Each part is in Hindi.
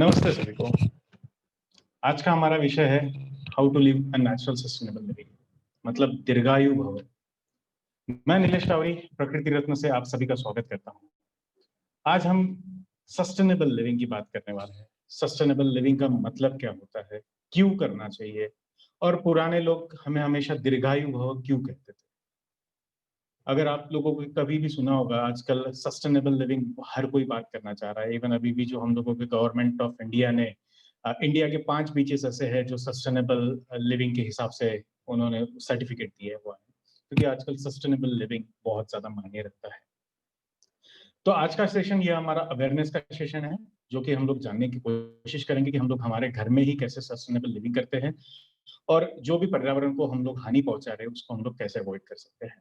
नमस्ते सभी को। आज का हमारा विषय है how to live a natural sustainable living, मतलब दीर्घायु भव। मैं नीलेश टावरी प्रकृति रत्न से आप सभी का स्वागत करता हूं। आज हम सस्टेनेबल लिविंग की बात करने वाले हैं। सस्टेनेबल लिविंग का मतलब क्या होता है, क्यों करना चाहिए, और पुराने लोग हमें हमेशा दीर्घायु भव क्यों कहते थे। अगर आप लोगों को कभी भी सुना होगा, आजकल सस्टेनेबल लिविंग हर कोई बात करना चाह रहा है। इवन अभी भी जो हम लोगों के गवर्नमेंट ऑफ इंडिया ने इंडिया के 5 बीचेस ऐसे हैं जो सस्टेनेबल लिविंग के हिसाब से उन्होंने सर्टिफिकेट दिए हुआ है, क्योंकि आजकल सस्टेनेबल लिविंग बहुत ज्यादा मायने रखता है। तो आज का सेशन ये हमारा अवेयरनेस का सेशन है, जो कि हम लोग जानने की कोशिश करेंगे कि हम लोग हमारे घर में ही कैसे सस्टेनेबल लिविंग करते हैं, और जो भी पर्यावरण को हम लोग हानि पहुंचा रहे हैं उसको हम लोग कैसे अवॉइड कर सकते हैं।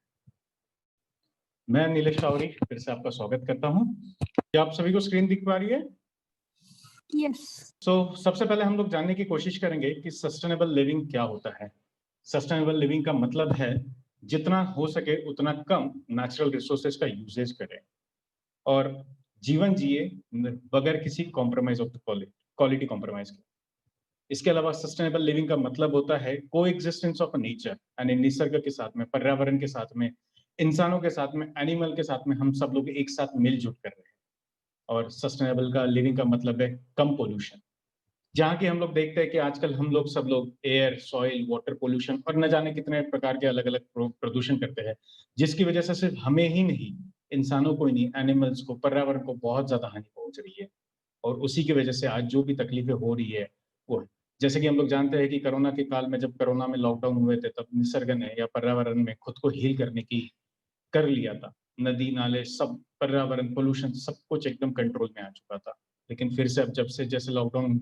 मैं नीलेश टावरी फिर से आपका स्वागत करता हूं। क्या आप सभी को स्क्रीन दिख पा रही है? यस। सबसे पहले हम लोग जानने की कोशिश करेंगे कि सस्टेनेबल लिविंग क्या होता है। सस्टेनेबल लिविंग का मतलब है जितना हो सके उतना कम नेचुरल रिसोर्सेज का यूजेज करें और जीवन जिए बगैर किसी compromise of the quality compromise के। इसके अलावा सस्टेनेबल लिविंग का मतलब होता है को एग्जिस्टेंस ऑफ नेचर, यानी निसर्ग के साथ में, पर्यावरण के साथ में, इंसानों के साथ में, एनिमल के साथ में हम सब लोग एक साथ मिलजुल कर रहे हैं। और सस्टेनेबल का लिविंग का मतलब है कम पोल्यूशन। जहाँ की हम लोग देखते हैं कि आजकल हम लोग सब लोग एयर, सॉइल, वाटर पोल्यूशन और न जाने कितने प्रकार के अलग अलग प्रदूषण करते हैं, जिसकी वजह से सिर्फ हमें ही नहीं, इंसानों को ही नहीं, एनिमल्स को, पर्यावरण को बहुत ज्यादा हानि पहुंच रही है। और उसी की वजह से आज जो भी तकलीफें हो रही है वो है। जैसे कि हम लोग जानते हैं कि कोरोना के काल में, जब कोरोना में लॉकडाउन हुए थे, तब निसर्ग ने या पर्यावरण में खुद को हील करने की कर लिया था। नदी नाले सब, पर्यावरण, पोल्यूशन, सब कुछ एकदम कंट्रोल में आ चुका था। लेकिन फिर से अब जब से जैसे लॉकडाउन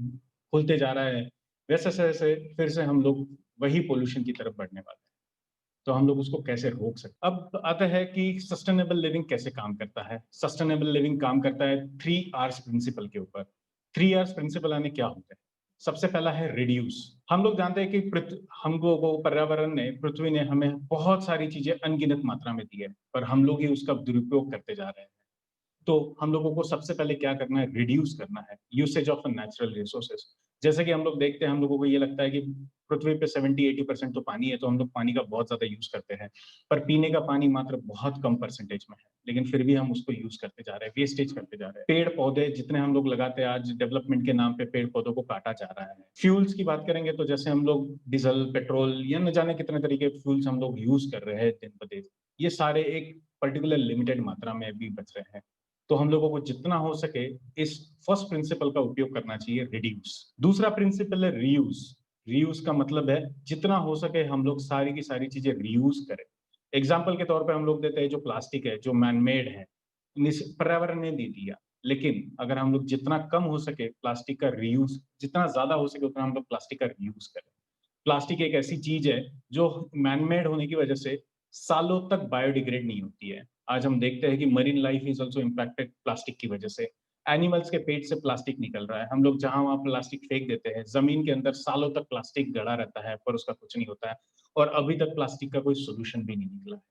खुलते जा रहा है, वैसे वैसे फिर से हम लोग वही पोल्यूशन की तरफ बढ़ने वाले हैं। तो हम लोग उसको कैसे रोक सकते। अब आता है कि सस्टेनेबल लिविंग कैसे काम करता है। सस्टेनेबल लिविंग काम करता है 3 Rs प्रिंसिपल के ऊपर। 3 Rs प्रिंसिपल यानी क्या होता है? सबसे पहला है रिड्यूस। हम लोग जानते हैं कि हम लोगों को पर्यावरण ने, पृथ्वी ने हमें बहुत सारी चीजें अनगिनत मात्रा में दी है, पर हम लोग ही उसका दुरुपयोग करते जा रहे हैं। तो हम लोगों को सबसे पहले क्या करना है? रिड्यूस करना है यूसेज ऑफ नेचुरल रिसोर्सेज। जैसे कि हम लोग देखते हैं, हम लोगों को ये लगता है कि पृथ्वी पे 70-80% तो पानी है, तो हम लोग पानी का बहुत ज्यादा यूज करते हैं, पर पीने का पानी मात्र बहुत कम परसेंटेज में है। लेकिन फिर भी हम उसको यूज करते जा रहे हैं, वेस्टेज करते जा रहे हैं। पेड़ पौधे जितने हम लोग लगाते हैं, आज डेवलपमेंट के नाम पे पेड़ पौधों को काटा जा रहा है। फ्यूल्स की बात करेंगे तो जैसे हम लोग डीजल, पेट्रोल या न जाने कितने तरीके फ्यूल्स हम लोग यूज कर रहे हैं दिन ब दिन, ये सारे एक पर्टिकुलर लिमिटेड मात्रा में भी बच रहे हैं। तो हम लोगों को जितना हो सके इस फर्स्ट प्रिंसिपल का उपयोग करना चाहिए, रिड्यूस। दूसरा प्रिंसिपल है रीयूज। रीयूज का मतलब है जितना हो सके हम लोग सारी की सारी चीजें रीयूज करें। एग्जाम्पल के तौर पे हम लोग देते हैं, जो प्लास्टिक है, जो मैनमेड है, पर्यावरण ने दे दिया, लेकिन अगर हम लोग जितना कम हो सके प्लास्टिक का रीयूज, जितना ज्यादा हो सके उतना हम लोग प्लास्टिक का रीयूज करें। प्लास्टिक एक ऐसी चीज है जो मैनमेड होने की वजह से सालों तक बायोडिग्रेड नहीं होती है। आज हम देखते हैं कि marine life is also impacted plastic की वजह से। एनिमल्स के पेट से प्लास्टिक निकल रहा है, हम लोग जहां वहां प्लास्टिक फेंक देते हैं, जमीन के अंदर सालों तक प्लास्टिक गड़ा रहता है, पर उसका कुछ नहीं होता है। और अभी तक प्लास्टिक का कोई सोल्यूशन भी नहीं निकला है,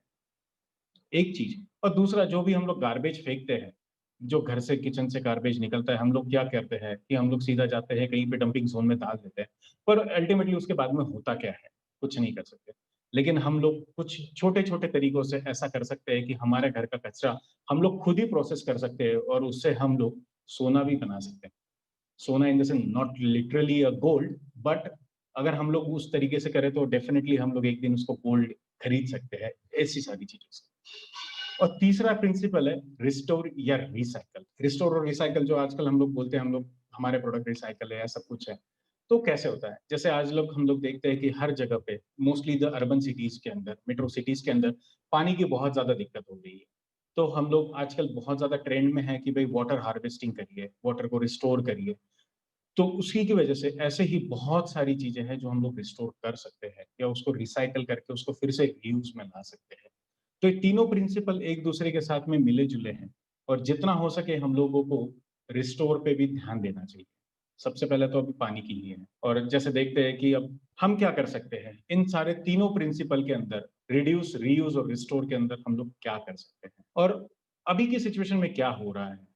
एक चीज। और दूसरा, जो भी हम लोग गार्बेज फेंकते हैं, जो घर से, किचन से गार्बेज निकलता है, हम लोग क्या करते हैं कि हम लोग सीधा जाते हैं कहीं पे डंपिंग जोन में डाल देते हैं, पर अल्टीमेटली उसके बाद में होता क्या है? कुछ नहीं कर सकते। लेकिन हम लोग कुछ छोटे छोटे तरीकों से ऐसा कर सकते हैं कि हमारे घर का कचरा हम लोग खुद ही प्रोसेस कर सकते हैं, और उससे हम लोग सोना भी बना सकते हैं। सोना in the sense not literally a gold, but अगर हम लोग उस तरीके से करें तो डेफिनेटली हम लोग एक दिन उसको गोल्ड खरीद सकते हैं, ऐसी सारी चीजों से। और तीसरा प्रिंसिपल है रिस्टोर या रिसाइकल। रिस्टोर और रिसाइकल जो आजकल हम लोग बोलते हैं, हम लोग हमारे प्रोडक्ट रिसाइकल है या सब कुछ है, तो कैसे होता है? जैसे आज लोग, हम लोग देखते हैं कि हर जगह पे, मोस्टली द अर्बन सिटीज के अंदर, मेट्रो सिटीज के अंदर पानी की बहुत ज्यादा दिक्कत हो रही है। तो हम लोग आजकल बहुत ज्यादा ट्रेंड में है कि भाई वाटर हार्वेस्टिंग करिए, वाटर को रिस्टोर करिए। तो उसी की वजह से ऐसे ही बहुत सारी चीजें हैं जो हम लोग रिस्टोर कर सकते हैं, या उसको रिसाइकल करके उसको फिर से यूज में ला सकते हैं। तो ये तीनों प्रिंसिपल एक दूसरे के साथ में मिले जुले हैं, और जितना हो सके हम लोगों को रिस्टोर पे भी ध्यान देना चाहिए। सबसे पहले तो अभी पानी की ही है, और जैसे देखते हैं कि अब हम क्या कर सकते हैं इन सारे तीनों प्रिंसिपल के अंदर, रिड्यूस, रीयूज और रिस्टोर के अंदर हम लोग क्या कर सकते हैं, और अभी की सिचुएशन में क्या हो रहा है।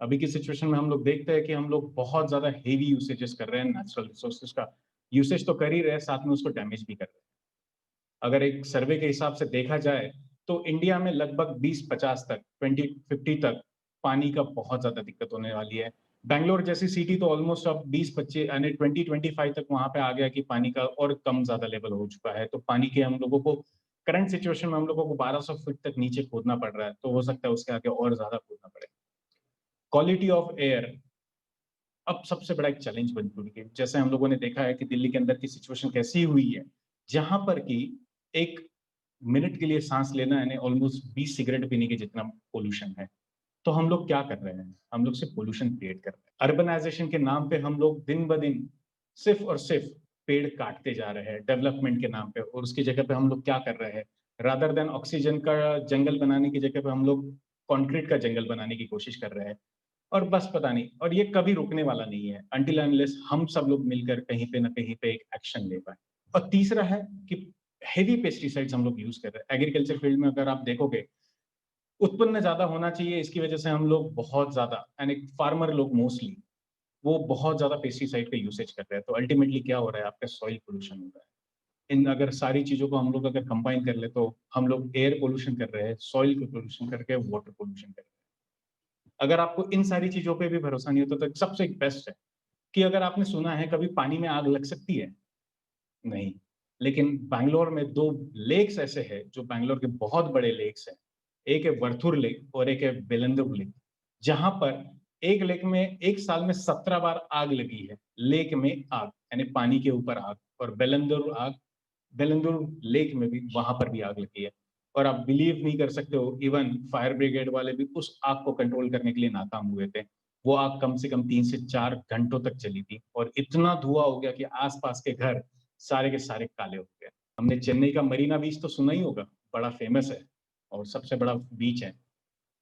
अभी की सिचुएशन में हम लोग देखते हैं कि हम लोग बहुत ज्यादा हेवी यूसेजेस कर रहे हैं नेचुरल रिसोर्सेज का। यूसेज तो कर ही रहे हैं, साथ में उसको डैमेज भी कर रहे हैं। अगर एक सर्वे के हिसाब से देखा जाए तो इंडिया में लगभग 20-50 तक 2050 तक पानी का बहुत ज्यादा दिक्कत होने वाली है। बैंगलोर जैसी सिटी तो ऑलमोस्ट अब 20-25 यानी 2025 तक वहां पे आ गया कि पानी का और कम ज्यादा लेवल हो चुका है। तो पानी के हम लोगों को करंट सिचुएशन में हम लोगों को 1200 फीट तक नीचे खोदना पड़ रहा है, तो हो सकता है उसके आगे और ज्यादा खोदना पड़े। क्वालिटी ऑफ एयर अब सबसे बड़ा एक चैलेंज बन चुकी है। जैसे हम लोगों ने देखा है कि दिल्ली के अंदर की सिचुएशन कैसी हुई है, जहां पर कि एक मिनट के लिए सांस लेना यानी ऑलमोस्ट 20 सिगरेट पीने के जितना पोल्यूशन है। तो हम लोग क्या कर रहे हैं? हम लोग सिर्फ पोल्यूशन क्रिएट कर रहे हैं। अर्बनाइजेशन के नाम पे हम लोग दिन ब दिन सिर्फ और सिर्फ पेड़ काटते जा रहे हैं डेवलपमेंट के नाम पे, और उसकी जगह पे हम लोग क्या कर रहे हैं? रादर देन ऑक्सीजन का जंगल बनाने की जगह पे हम लोग कंक्रीट का जंगल बनाने की कोशिश कर रहे हैं। और बस पता नहीं, और ये कभी रुकने वाला नहीं है अनटिल अनलेस हम सब लोग मिलकर कहीं पे ना कहीं पे एक एक्शन ले पाए। और तीसरा है कि हेवी पेस्टिसाइड्स हम लोग यूज कर रहे हैं एग्रीकल्चर फील्ड में। अगर आप देखोगे, उत्पन्न ज्यादा होना चाहिए, इसकी वजह से हम लोग बहुत ज्यादा यानी फार्मर लोग मोस्टली वो बहुत ज्यादा पेस्टिसाइड का यूसेज कर रहे हैं। तो अल्टीमेटली क्या हो रहा है? आपका सॉइल पोल्यूशन हो रहा है। इन अगर सारी चीजों को हम लोग अगर कंबाइन कर ले तो हम लोग एयर पोल्यूशन कर रहे हैं, सॉइल को पोल्यूशन करके वाटर पोल्यूशन कर रहे हैं। अगर आपको इन सारी चीजों पे भी भरोसा नहीं होता तो सबसे बेस्ट है कि अगर आपने सुना है कभी पानी में आग लग सकती है? नहीं। लेकिन बैंगलोर में 2 लेक्स ऐसे हैं जो बैंगलोर के बहुत बड़े लेक्स हैं। एक है वरथुर लेक और एक है बेलंदुर लेक, जहाँ पर एक लेक में एक साल में 17 बार आग लगी है। लेक में आग यानी पानी के ऊपर आग, और बेलंदुर लेक में भी वहां पर भी आग लगी है। और आप बिलीव नहीं कर सकते हो, इवन फायर ब्रिगेड वाले भी उस आग को कंट्रोल करने के लिए नाकाम हुए थे। वो आग कम से कम 3 से 4 घंटों तक चली थी और इतना धुआं हो गया कि आसपास के घर सारे के सारे काले हो गए। हमने चेन्नई का मरीना बीच तो सुना ही होगा, बड़ा फेमस है और सबसे बड़ा बीच है।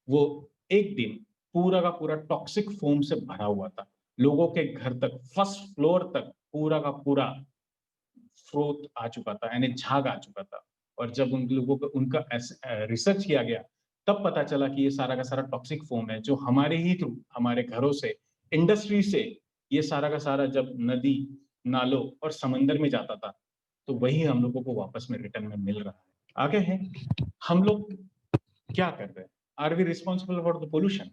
वो एक दिन पूरा का पूरा टॉक्सिक फोम से भरा हुआ था। लोगों के घर तक, फर्स्ट फ्लोर तक पूरा का पूरा स्रोत आ चुका था, यानी झाग आ चुका था। और जब उन लोगों को उनका रिसर्च किया गया, तब पता चला कि ये सारा का सारा टॉक्सिक फोम है जो हमारे ही थ्रू, हमारे घरों से, इंडस्ट्री से, ये सारा का सारा जब नदी, नालों और समंदर में जाता था, तो वही हम लोगों को वापस में रिटर्न में मिल रहा है। आगे है, हम लोग क्या कर रहे हैं? Are we responsible for the pollution?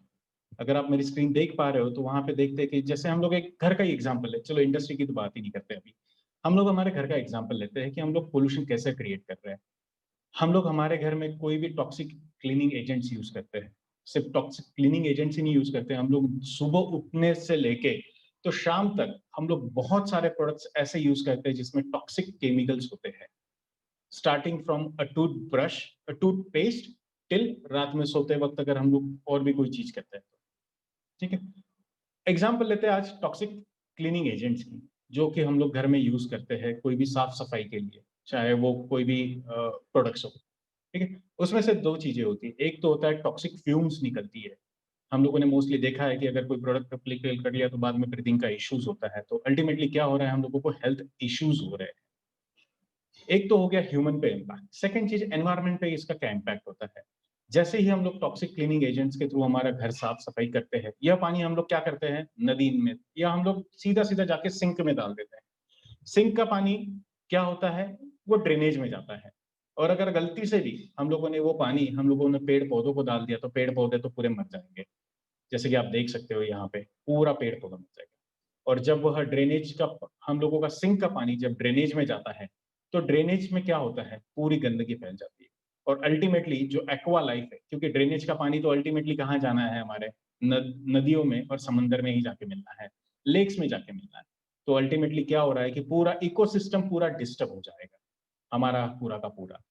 अगर आप मेरी स्क्रीन देख पा रहे हो तो वहां पे देखते हैं कि जैसे हम लोग एक घर का ही एग्जांपल है, चलो इंडस्ट्री की तो बात ही नहीं करते अभी, हम लोग हमारे घर का एग्जांपल लेते हैं कि हम लोग पोल्यूशन कैसे क्रिएट कर रहे हैं। हम लोग हमारे घर में कोई भी टॉक्सिक क्लीनिंग एजेंट्स यूज करते हैं। सिर्फ टॉक्सिक क्लीनिंग एजेंट्स ही नहीं यूज करते, हम लोग सुबह उठने से लेके तो शाम तक हम लोग बहुत सारे प्रोडक्ट्स ऐसे यूज करते हैं जिसमें टॉक्सिक केमिकल्स होते हैं। Starting from a toothbrush, a toothpaste, till रात में सोते वक्त अगर हम लोग और भी कोई चीज करते हैं तो, ठीक है। एग्जाम्पल लेते हैं आज टॉक्सिक क्लीनिंग एजेंट्स की, जो कि हम लोग घर में यूज करते हैं कोई भी साफ सफाई के लिए, चाहे वो कोई भी प्रोडक्ट्स हो, ठीक है। उसमें से 2 चीजें होती है, एक तो होता है टॉक्सिक फ्यूम्स निकलती है। हम लोगों ने मोस्टली देखा है कि अगर कोई प्रोडक्ट अप्लीकेबल कर लिया तो बाद में ब्रीदिंग का इश्यूज होता है। तो अल्टीमेटली क्या हो रहा है? हम लोगों को हेल्थ इश्यूज हो रहे हैं। एक तो हो गया ह्यूमन पे इम्पैक्ट, सेकंड चीज एनवायरनमेंट पे इसका क्या इम्पैक्ट होता है। जैसे ही हम लोग टॉक्सिक क्लीनिंग एजेंट्स के थ्रू हमारा घर साफ सफाई करते हैं, यह पानी हम लोग क्या करते हैं? नदी में, या हम लोग सीधा सीधा जाके सिंक में डाल देते हैं। सिंक का पानी क्या होता है? वो ड्रेनेज में जाता है। और अगर गलती से भी हम लोगों ने वो पानी, हम लोगों ने पेड़ पौधों को डाल दिया तो पेड़ पौधे तो पूरे मर जाएंगे। जैसे कि आप देख सकते हो यहाँ पे पूरा पेड़ पौधा मर जाएगा। और जब वह ड्रेनेज का, हम लोगों का सिंक का पानी जब ड्रेनेज में जाता है, तो ड्रेनेज में क्या होता है? पूरी गंदगी फैल जाती है। और अल्टीमेटली जो एक्वा लाइफ है, क्योंकि ड्रेनेज का पानी तो अल्टीमेटली कहाँ जाना है? हमारे नदियों में और समंदर में ही जाके मिलना है, लेक्स में जाके मिलना है। तो अल्टीमेटली क्या हो रहा है कि पूरा इकोसिस्टम पूरा डिस्टर्ब हो जाएगा, हमारा पूरा का पूरा।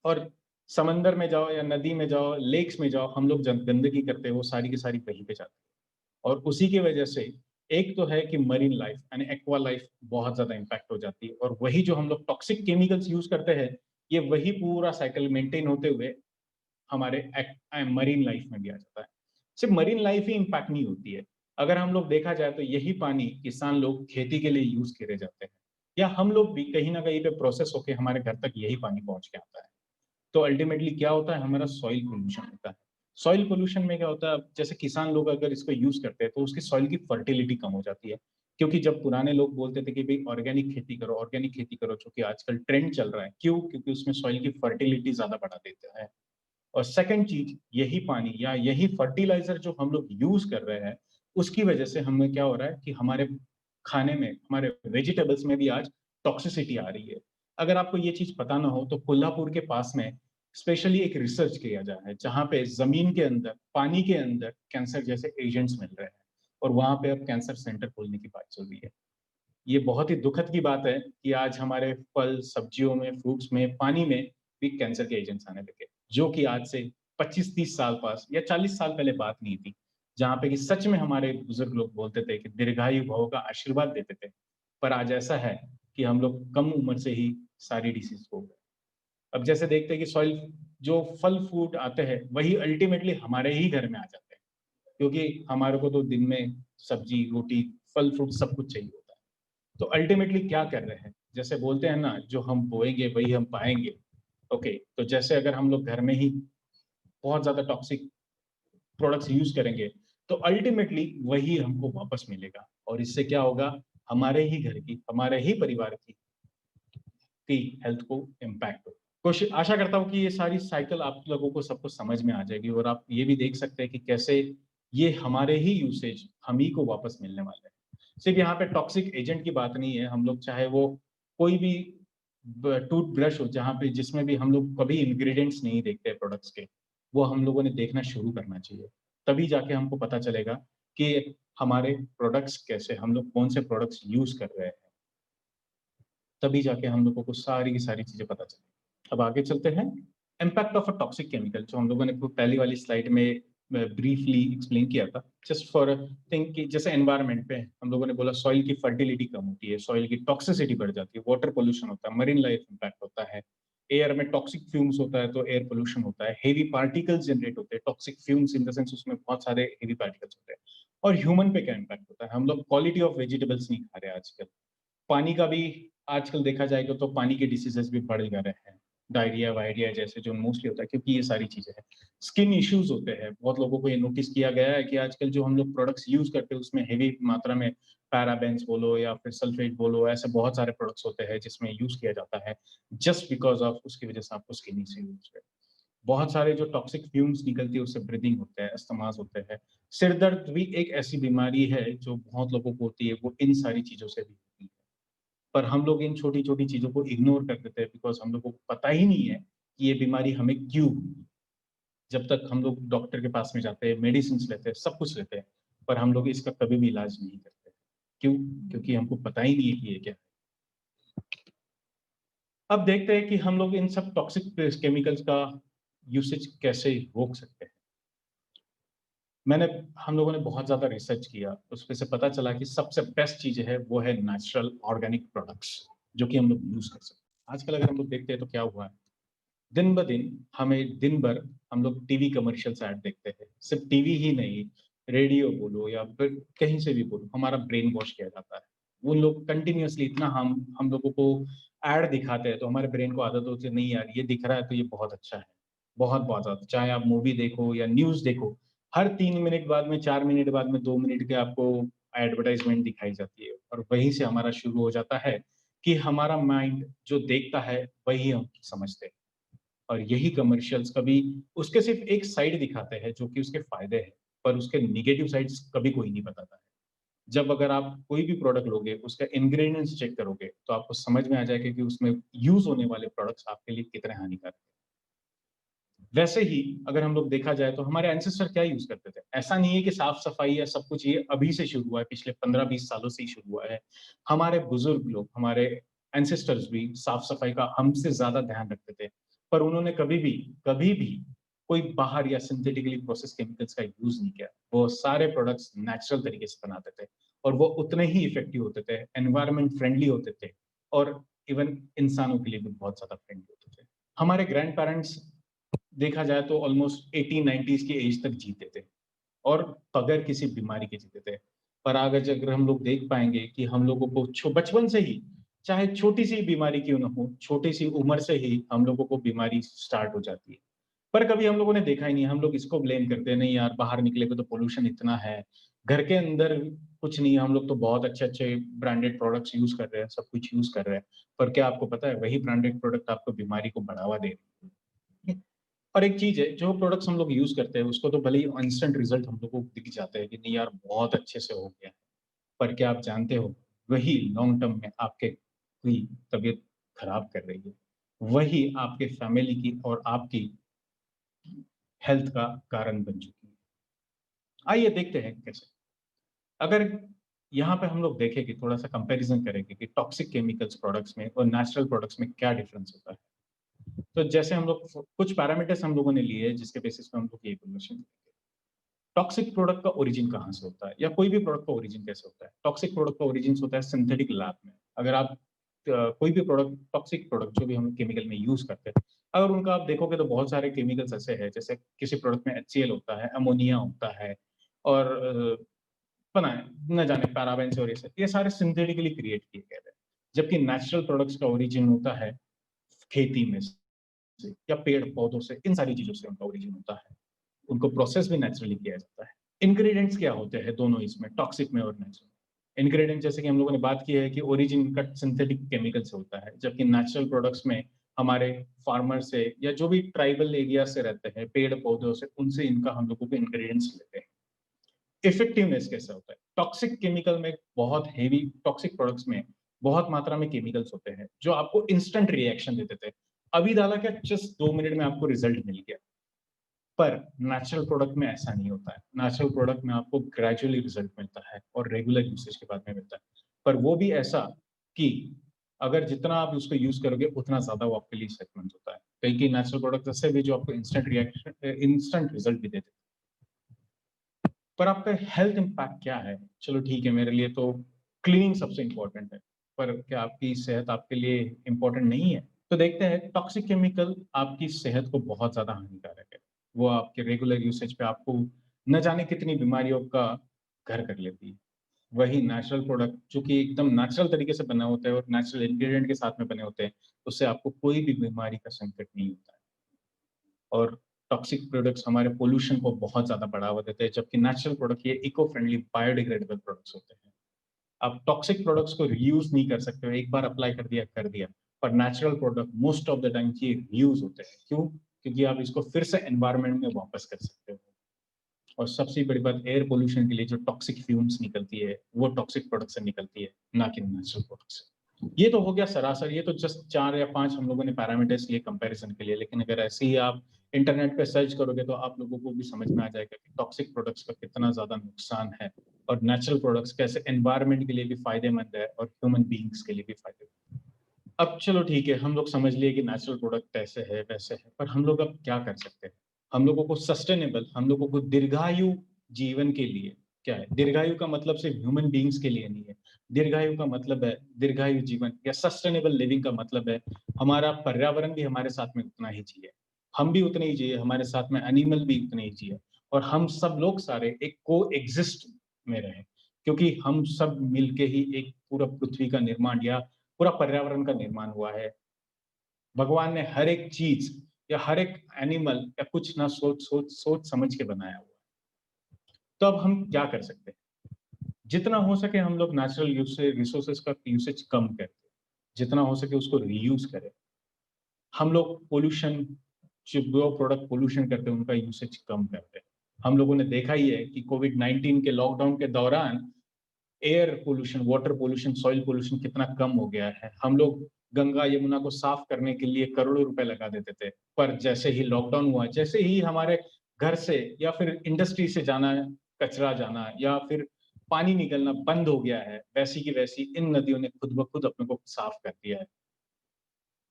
और समंदर में जाओ या नदी में जाओ, लेक्स में जाओ, हम लोग जब गंदगी करते हैं वो सारी की सारी वहीं पे जाती है। और उसी की वजह से एक तो है कि मरीन लाइफ यानी एक्वा लाइफ बहुत ज्यादा इंपैक्ट हो जाती है। और वही जो हम लोग टॉक्सिक केमिकल्स यूज करते हैं, ये वही पूरा साइकिल मेंटेन होते हुए हमारे मरीन लाइफ में भी आ जाता है। सिर्फ मरीन लाइफ ही इंपैक्ट नहीं होती है, अगर हम लोग देखा जाए तो यही पानी किसान लोग खेती के लिए यूज करे जाते हैं, या हम लोग भी कहीं ना कहीं पे प्रोसेस होके हमारे घर तक यही पानी पहुंच के आता है। तो अल्टीमेटली क्या होता है? हमारा सॉइल पोल्यूशन होता है। सॉइल पोल्यूशन में क्या होता है, जैसे किसान लोग अगर इसको यूज करते हैं तो उसकी सॉइल की फर्टिलिटी कम हो जाती है, क्योंकि जब पुराने लोग बोलते थे कि भाई ऑर्गेनिक खेती करो, जो कि आजकल ट्रेंड चल रहा है, क्यों? क्योंकि उसमें सॉइल की फर्टिलिटी ज्यादा बढ़ा देता है। और सेकंड चीज, यही पानी या यही फर्टिलाइजर जो हम लोग यूज कर रहे हैं, उसकी वजह से हमें क्या हो रहा है कि हमारे खाने में, हमारे वेजिटेबल्स में भी आज टॉक्सिसिटी आ रही है। अगर आपको ये चीज पता ना हो तो कोल्हापुर के पास में स्पेशली एक रिसर्च किया जा रहा है, जहां पे जमीन के अंदर, पानी के अंदर कैंसर जैसे एजेंट्स मिल रहे हैं, और वहां पे अब कैंसर सेंटर खोलने की बात चल रही है। ये बहुत ही दुखद की बात है कि आज हमारे फल, सब्जियों में, फ्रूट्स में, पानी में भी कैंसर के एजेंट्स आने लगे, जो कि आज से 25-30 साल पास या 40 साल पहले बात नहीं थी, जहाँ पे कि सच में हमारे बुजुर्ग लोग बोलते थे कि दीर्घायु भव का आशीर्वाद देते थे। पर आज ऐसा है कि हम लोग कम उम्र से ही सारी डिसीज हो गए। अब जैसे देखते हैं कि सॉइल, जो फल फ्रूट आते हैं वही अल्टीमेटली हमारे ही घर में आ जाते हैं, क्योंकि हमारे को तो दिन में सब्जी, रोटी, फल फ्रूट सब कुछ चाहिए होता है। तो अल्टीमेटली क्या कर रहे हैं, जैसे बोलते हैं ना, जो हम बोएंगे वही हम पाएंगे। ओके, तो जैसे अगर हम लोग घर में ही बहुत ज्यादा टॉक्सिक प्रोडक्ट्स यूज करेंगे, तो अल्टीमेटली वही हमको वापस मिलेगा, और इससे क्या होगा, हमारे ही घर की, हमारे ही परिवार की हेल्थ को इम्पैक्ट हो। कोशिश, आशा करता हूँ कि ये सारी साइकिल आप लोगों को सबको समझ में आ जाएगी, और आप ये भी देख सकते हैं कि कैसे ये हमारे ही यूसेज हम ही को वापस मिलने वाले हैं। सिर्फ यहाँ पे टॉक्सिक एजेंट की बात नहीं है, हम लोग चाहे वो कोई भी टूथब्रश हो, जहाँ पे जिसमें भी हम लोग कभी इंग्रेडिएंट्स नहीं देखते प्रोडक्ट्स के, वो हम लोगों ने देखना शुरू करना चाहिए। तभी जाके हमको पता चलेगा कि हमारे प्रोडक्ट्स कैसे, हम लोग कौन से प्रोडक्ट्स यूज कर रहे हैं, तभी जाके हम लोगों को सारी की सारी चीजें पता चलेगी। अब आगे चलते हैं। Impact of a toxic chemical, जो हम लोगों ने पहली वाली स्लाइड में ब्रीफली एक्सप्लेन किया था, जस्ट फॉर थिंक कि जैसे एनवायरनमेंट पे हम लोगों ने बोला सॉइल की फर्टिलिटी कम होती है, सॉइल की टॉक्सिसिटी बढ़ जाती है, वाटर पोल्यूशन होता है, मरीन लाइफ इम्पैक्ट होता है, एयर में टॉक्सिक फ्यूम्स होता है तो एयर पोल्यूशन होता है, हेवी पार्टिकल्स जनरेट होते हैं, toxic fumes in the sense उसमें बहुत सारे हेवी पार्टिकल्स होते हैं। और ह्यूमन पे क्या इम्पैक्ट होता है, हम लोग क्वालिटी ऑफ वेजिटेबल्स नहीं खा रहे आजकल। पानी का भी आजकल देखा जाएगा तो पानी के डिसीजेस भी बढ़ जा रहे हैं, डायरिया वायरिया जैसे, जो मोस्टली होता है, क्योंकि ये सारी चीजें हैं। स्किन इश्यूज होते हैं, बहुत लोगों को ये नोटिस किया गया है कि आजकल जो हम लोग प्रोडक्ट्स यूज करते हैं उसमें हेवी मात्रा में पैराबेंस बोलो या फिर सल्फेट बोलो, ऐसे बहुत सारे प्रोडक्ट्स होते हैं जिसमें यूज किया जाता है, जस्ट बिकॉज ऑफ उसकी वजह से आपको स्किन इश्यूज है। बहुत सारे जो टॉक्सिक फ्यूम्स निकलती है उससे ब्रीदिंग होते हैं, अस्थमास होते हैं। सिर दर्द भी एक ऐसी बीमारी है जो बहुत लोगों को होती है, वो इन सारी चीजों से भी होती है। पर हम लोग इन छोटी-छोटी चीज़ों को इग्नोर कर देते हैं, बिकॉज़ हम लोग को पता ही नहीं है कि ये बीमारी हमें क्यों हुई। जब तक हम लोग डॉक्टर के पास में जाते हैं, मेडिसिन्स लेते हैं, सब कुछ लेते हैं, पर हम लोग इसका कभी भी इलाज नहीं करते। क्यों? क्योंकि हमको पता ही नहीं है कि ये क्या है। अब देखते हैं कि हम लोग इन सब टॉक्सिक केमिकल्स का यूसेज कैसे रोक सकते हैं। मैंने हम लोगों ने बहुत ज़्यादा रिसर्च किया, उसमें से पता चला कि सबसे बेस्ट चीज़ है, वो है नेचुरल ऑर्गेनिक प्रोडक्ट्स, जो कि हम लोग यूज़ कर सकते हैं। आजकल अगर हम लोग देखते हैं तो क्या हुआ है, दिन ब दिन हमें दिन भर हम लोग टीवी कमर्शियल्स ऐड देखते हैं। सिर्फ टीवी ही नहीं, रेडियो बोलो या फिर कहीं से भी बोलो, हमारा ब्रेन वॉश किया जाता है। वो लोग कंटिन्यूअसली इतना हम लोगों को ऐड दिखाते हैं, तो हमारे ब्रेन को आदत होती है, नहीं यार ये दिख रहा है तो ये बहुत अच्छा है। बहुत ज़्यादा, चाहे आप मूवी देखो या न्यूज़ देखो, हर 3 मिनट बाद में, 4 मिनट बाद में, 2 मिनट के आपको एडवर्टाइज़मेंट दिखाई जाती है, और वहीं से हमारा शुरू हो जाता है कि हमारा माइंड जो देखता है वही हम समझते हैं। और यही कमर्शियल्स कभी उसके सिर्फ एक साइड दिखाते हैं जो कि उसके फायदे हैं, पर उसके नेगेटिव साइड्स कभी कोई नहीं बताता है। जब अगर आप कोई भी प्रोडक्ट लोगे, उसका इंग्रेडिएंट्स चेक करोगे, तो आपको समझ में आ जाएगा कि उसमें यूज़ होने वाले प्रोडक्ट्स आपके लिए कितने हानिकारक हैं। वैसे ही अगर हम लोग देखा जाए तो हमारे एंसेस्टर क्या यूज़ करते थे? ऐसा नहीं है कि साफ-सफाई या सब कुछ ये अभी से शुरू हुआ है, पिछले 15-20 सालों से ही शुरू हुआ है। हमारे बुजुर्ग लोग, हमारे एंसेस्टर्स भी साफ-सफाई का हमसे ज़्यादा ध्यान रखते थे। पर उन्होंने कभी भी कोई बाहर या सिंथेटिकली प्रोसेस्ड केमिकल्स का यूज़ नहीं किया। वो सारे प्रोडक्ट्स नेचुरल तरीके से बनाते थे, और वो उतने ही इफेक्टिव होते थे, एनवायरनमेंट फ्रेंडली होते थे, और इवन इंसानों के लिए भी बहुत ज़्यादा फ्रेंडली होते थे। हमारे ग्रैंड पेरेंट्स देखा जाए तो ऑलमोस्ट 18-90s की एज तक जीते थे, और बगैर किसी बीमारी के जीते थे। पर अगर हम लोग देख पाएँगे कि हम लोगों को बचपन से ही, चाहे छोटी-सी बीमारी क्यों ना हो, छोटी-सी उम्र से ही हम लोगों को बीमारी स्टार्ट हो जाती है। पर कभी हम लोगों ने देखा ही नहीं, हम लोग इसको ब्लेम करते हैं, नहीं यार बाहर निकले तो पोल्यूशन इतना है, घर के अंदर कुछ नहीं, हम लोग तो बहुत अच्छे-अच्छे ब्रांडेड प्रोडक्ट्स यूज़ कर रहे हैं, सब कुछ यूज़ कर रहे हैं। पर क्या आपको पता है वही ब्रांडेड प्रोडक्ट आपको बीमारी को बढ़ावा दे रही है। और एक चीज़ है, जो प्रोडक्ट्स हम लोग यूज़ करते हैं उसको तो भले ही इंस्टेंट रिज़ल्ट हम लोग को दिख जाता है कि नहीं यार बहुत अच्छे से हो गया। पर क्या आप जानते हो, वही लॉन्ग टर्म में आपके की तबीयत खराब कर रही है। वही आपके फैमिली की और आपकी हेल्थ का कारण बन चुकी है। आइए देखते हैं कैसे। अगर यहाँ पे हम लोग देखें कि थोड़ा-सा कंपैरिज़न करेंगे कि टॉक्सिक केमिकल्स प्रोडक्ट्स में और नेचुरल प्रोडक्ट्स में क्या डिफरेंस होता है। तो जैसे हम लोग कुछ पैरामीटर्स हम लोगों ने लिए हैं जिसके बेसिस पे हम लोग ये इवैल्यूएशन करेंगे। टॉक्सिक प्रोडक्ट का ओरिजिन कहाँ से होता है या कोई भी प्रोडक्ट का ओरिजिन कैसे होता है? टॉक्सिक प्रोडक्ट का ओरिजिन होता है सिंथेटिक लैब में। अगर आप कोई भी प्रोडक्ट टॉक्सिक प्रोडक्ट जो भी हम केमिकल में यूज़ करते हैं, अगर उनका आप देखोगे तो बहुत सारे केमिकल्स ऐसे हैं, जैसे किसी प्रोडक्ट में एचसीएल होता है, अमोनिया होता है और बनाए, न जाने पैराबेन और ये सारे सिंथेटिकली क्रिएट किए गए हैं। जबकि नेचुरल प्रोडक्ट्स का ओरिजिन होता है खेती में से या पेड़-पौधों से, इन सारी चीज़ों से उनका ओरिजिन होता है। उनको प्रोसेस भी नेचुरली किया जाता है। इंग्रीडिएंट्स क्या होते हैं दोनों इसमें, टॉक्सिक में और नेचुरल? इंग्रीडिएंट जैसे कि हम लोगों ने बात की है कि ओरिजिन का सिंथेटिक केमिकल से होता है, जबकि नेचुरल प्रोडक्ट्स में हमारे फार्मर से या जो भी ट्राइबल एरिया से रहते हैं, पेड़-पौधों से, उनसे इनका हम लोगों को इंग्रीडिएंट्स लेते हैं। इफेक्टिवनेस कैसा होता है? टॉक्सिक केमिकल में बहुत हेवी टॉक्सिक प्रोडक्ट्स में बहुत मात्रा में केमिकल्स होते हैं, जो आपको इंस्टेंट रिएक्शन दे देते हैं। अभी डाला क्या जस्ट 2 मिनट में आपको रिजल्ट मिल गया। पर नेचुरल प्रोडक्ट में ऐसा नहीं होता है। नेचुरल प्रोडक्ट में आपको ग्रेजुअली रिजल्ट मिलता है और रेगुलर यूसेज के बाद में मिलता है। पर वो भी ऐसा कि अगर जितना आप उसको यूज़ करोगे उतना ज़्यादा वो आपके लिए सेहतमंद होता है। कई कई नेचुरल प्रोडक्ट्स ऐसे भी जो आपको इंस्टेंट रिजल्ट भी देते हैं। पर आपका हेल्थ इम्पैक्ट क्या है? चलो ठीक है, मेरे लिए तो क्लीनिंग सबसे इम्पोर्टेंट है, पर क्या आपकी सेहत आपके लिए इम्पोर्टेंट नहीं है? तो देखते हैं टॉक्सिक केमिकल आपकी सेहत को बहुत ज़्यादा हानिकारक है। वो आपके रेगुलर यूसेज पे आपको न जाने कितनी बीमारियों का घर कर लेती है। वही नेचुरल प्रोडक्ट जो कि एकदम नेचुरल तरीके से बना होता है और नेचुरल इंग्रीडिएंट के साथ में बने होते हैं, उससे आपको कोई भी बीमारी का संकट नहीं होता है। और टॉक्सिक प्रोडक्ट्स हमारे पॉल्यूशन को बहुत ज़्यादा बढ़ावा देते हैं, जबकि नेचुरल प्रोडक्ट ये इको फ्रेंडली बायोडिग्रेडेबल प्रोडक्ट्स होते हैं। आप टॉक्सिक प्रोडक्ट्स को रीयूज़ नहीं कर सकते हो, एक बार अप्लाई कर दिया। पर natural product most of the time ये रीयूज़ होते हैं। क्यों? क्योंकि आप इसको फिर से एनवायरनमेंट में वापस कर सकते हो। और सबसे बड़ी बात एयर पॉल्यूशन के लिए जो टॉक्सिक फ्यूम्स निकलती है, वो टॉक्सिक प्रोडक्ट से निकलती है, ना कि नेचुरल प्रोडक्ट से। ये तो हो गया सरासर, ये तो जस्ट 4 या 5 हम लोगों ने पैरामीटर्स लिए कंपैरिज़न के लिए, लेकिन अगर ऐसे ही आप इंटरनेट पे सर्च करोगे तो आप लोगों को भी समझ में आ जाएगा कि टॉक्सिक प्रोडक्ट्स का कितना ज़्यादा नुकसान है और नेचुरल प्रोडक्ट्स कैसे एनवायरनमेंट के लिए भी फ़ायदेमंद है और ह्यूमन बीइंग्स के लिए भी फ़ायदेमंद है। अब चलो ठीक है, हम लोग समझ लिए कि नेचुरल प्रोडक्ट ऐसे है, वैसे है, पर हम लोग अब क्या कर सकते हैं? हम लोगों को सस्टेनेबल, हम लोगों को दीर्घायु जीवन के लिए क्या है? दीर्घायु का मतलब सिर्फ ह्यूमन बीइंग्स के लिए नहीं है। दीर्घायु का मतलब है दीर्घायु जीवन या सस्टेनेबल लिविंग का मतलब है हमारा पर्यावरण भी हमारे साथ में उतना ही जिए। हम भी उतने ही जिए, हमारे साथ में एनिमल भी उतने ही जिए और हम सब लोग सारे एक को-एक्सिस्ट में रहें। क्योंकि हम सब मिलके ही एक पूरा पृथ्वी का निर्माण या पूरा पर्यावरण का निर्माण हुआ है। भगवान ने हर एक चीज़ या हर एक एनिमल या कुछ ना सोच समझ के बनाया हुआ है। तो अब हम क्या कर सकते हैं? जितना हो सके हम लोग नेचुरल रिसोर्सेज का यूसेज कम करें। जितना हो सके उसको रीयूज़ करें। हम लोग पॉल्यूशन जो प्रोडक्ट पॉल्यूशन करते हैं उनका यूसेज कम करते हैं। हम लोगों ने देखा ही है कि कोविड-19 के लॉकडाउन के दौरान air pollution, water pollution, soil pollution कितना कम हो गया है। हम लोग गंगा, यमुना को साफ करने के लिए करोड़ों रुपए लगा देते थे। पर जैसे ही लॉकडाउन हुआ, जैसे ही हमारे घर से या फिर इंडस्ट्री से जाना, कचरा जाना या फिर पानी निकलना बंद हो गया है, वैसी की वैसी इन नदियों ने खुद ब खुद अपने को साफ कर दिया है।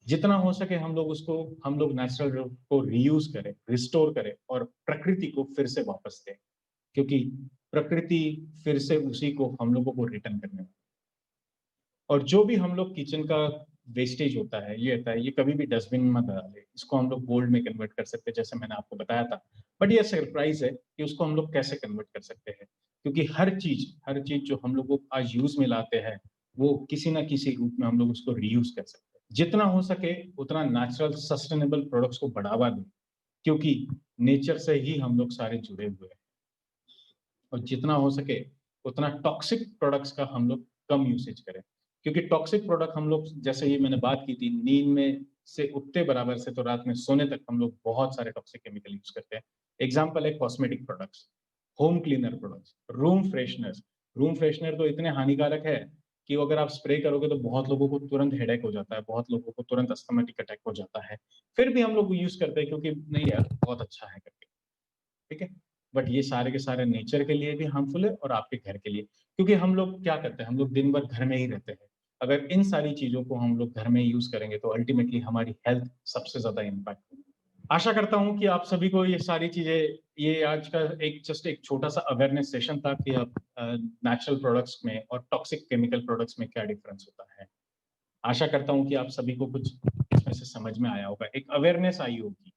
जितना हो सके हम लोग नेचुरल को रीयूज़ करें, रिस्टोर करें और प्रकृति को फिर से वापस दें। क्योंकि प्रकृति फिर से उसी को हम लोगों को रिटर्न करने वाली है। और जो भी हम लोग किचन का वेस्टेज होता है, ये होता है, ये कभी भी डस्टबिन में मत डालें। इसको हम लोग गोल्ड में कन्वर्ट कर सकते हैं, जैसे मैंने आपको बताया था। बट ये सरप्राइज़ है कि उसको हम लोग कैसे कन्वर्ट कर सकते हैं। क्योंकि हर चीज़ जो हम लोग आज यूज़ में लाते हैं, वो किसी न किसी रूप में हम लोग उसको रीयूज़ कर सकते हैं। जितना हो सके उतना नेचुरल सस्टेनेबल प्रोडक्ट्स को बढ़ावा दें। क्योंकि नेचर से ही हम लोग सारे जुड़े हुए हैं और जितना हो सके उतना टॉक्सिक प्रोडक्ट्स का हम लोग कम यूसेज करें, क्योंकि टॉक्सिक प्रोडक्ट हम लोग, जैसे ये मैंने बात की थी, नींद में से उठते बराबर से तो रात में सोने तक हम लोग बहुत सारे टॉक्सिक केमिकल यूज करते हैं। एग्जाम्पल है cosmetic products, home cleaner products, room fresheners. Room freshener तो इतने हानिकारक है कि अगर आप स्प्रे करोगे तो बहुत लोगों को तुरंत हेडेक हो जाता है, बहुत लोगों को तुरंत अस्थमैटिक अटैक हो जाता है। फिर भी हम लोग यूज करते हैं क्योंकि नहीं यार बहुत अच्छा है करके, ठीक है। बट ये सारे के सारे नेचर के लिए भी हार्मफुल है और आपके घर के लिए, क्योंकि हम लोग क्या करते हैं, हम लोग दिन भर घर में ही रहते हैं। अगर इन सारी चीजों को हम लोग घर में यूज करेंगे तो अल्टीमेटली हमारी हेल्थ सबसे ज्यादा इम्पैक्ट होगी। आशा करता हूँ कि आप सभी को ये सारी चीजें, ये आज का एक जस्ट एक छोटा सा अवेयरनेस सेशन था कि आप नेचुरल प्रोडक्ट्स में और टॉक्सिक केमिकल प्रोडक्ट्स में क्या डिफरेंस होता है। आशा करता हूँ कि आप सभी को कुछ इसमें से समझ में आया होगा, एक अवेयरनेस आई होगी।